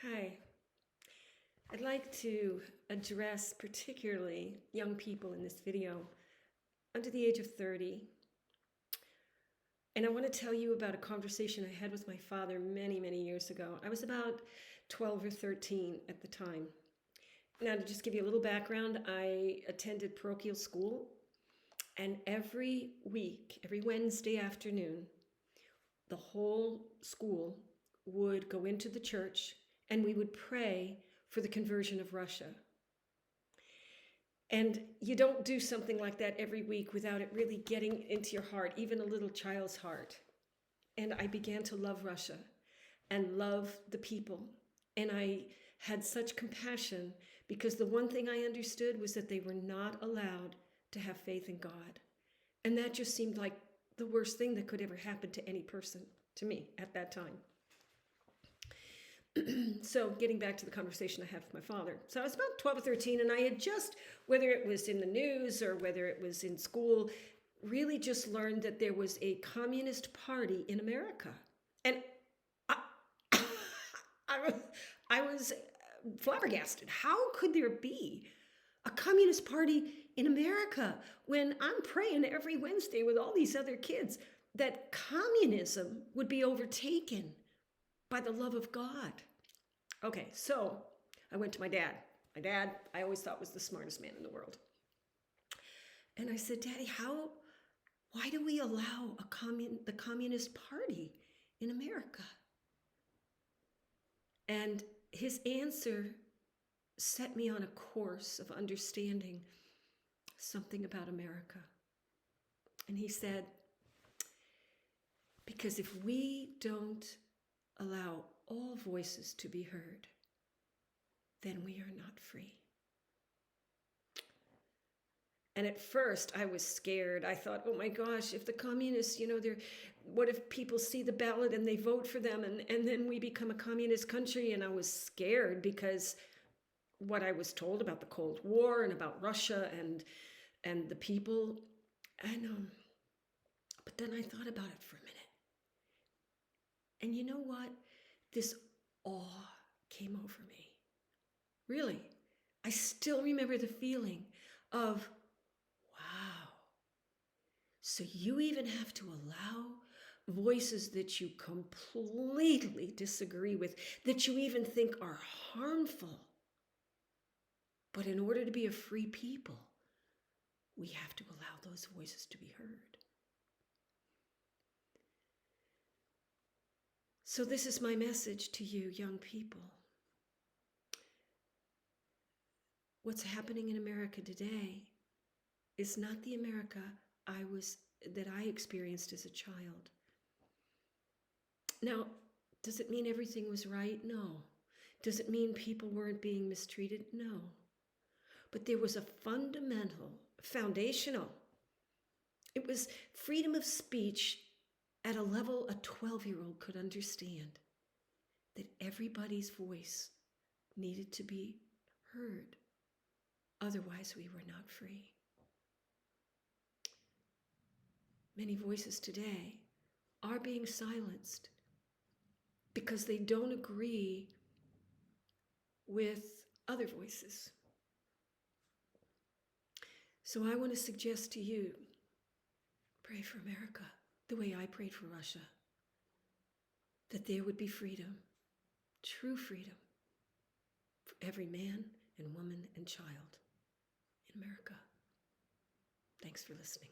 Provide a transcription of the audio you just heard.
Hi. I'd like to address particularly young people in this video under the age of 30. And I want to tell you about a conversation I had with my father many, many years ago. I was about 12 or 13 at the time. Now, to just give you a little background, I attended parochial school, and every week, every Wednesday afternoon, the whole school would go into the church and we would pray for the conversion of Russia. And you don't do something like that every week without it really getting into your heart, even a little child's heart. And I began to love Russia and love the people. And I had such compassion because the one thing I understood was that they were not allowed to have faith in God. And that just seemed like the worst thing that could ever happen to any person, to me, at that time. So getting back to the conversation I had with my father. So I was about 12 or 13, and I had just, whether it was in the news or whether it was in school, really just learned that there was a communist party in America. And I, I was flabbergasted. How could there be a communist party in America when I'm praying every Wednesday with all these other kids that communism would be overtaken by the love of God? Okay, so I went to my dad. My dad, I always thought, was the smartest man in the world. And I said, Daddy, why do we allow the Communist Party in America? And his answer set me on a course of understanding something about America. And he said, because if we don't allow all voices to be heard, then we are not free. And at first I was scared. I thought, oh my gosh, if the communists, what if people see the ballot and they vote for them and then we become a communist country? And I was scared because what I was told about the Cold War and about Russia and the people. But then I thought about it for a minute. And you know what? This awe came over me. Really. I still remember the feeling of, wow. So you even have to allow voices that you completely disagree with, that you even think are harmful. But in order to be a free people, we have to allow those voices to be heard. So this is my message to you, young people. What's happening in America today is not the America that I experienced as a child. Now, does it mean everything was right? No. Does it mean people weren't being mistreated? No. But there was a foundational. It was freedom of speech at a level a 12-year-old could understand, that everybody's voice needed to be heard. Otherwise, we were not free. Many voices today are being silenced because they don't agree with other voices. So I want to suggest to you, pray for America the way I prayed for Russia, that there would be freedom, true freedom, for every man and woman and child in America. Thanks for listening.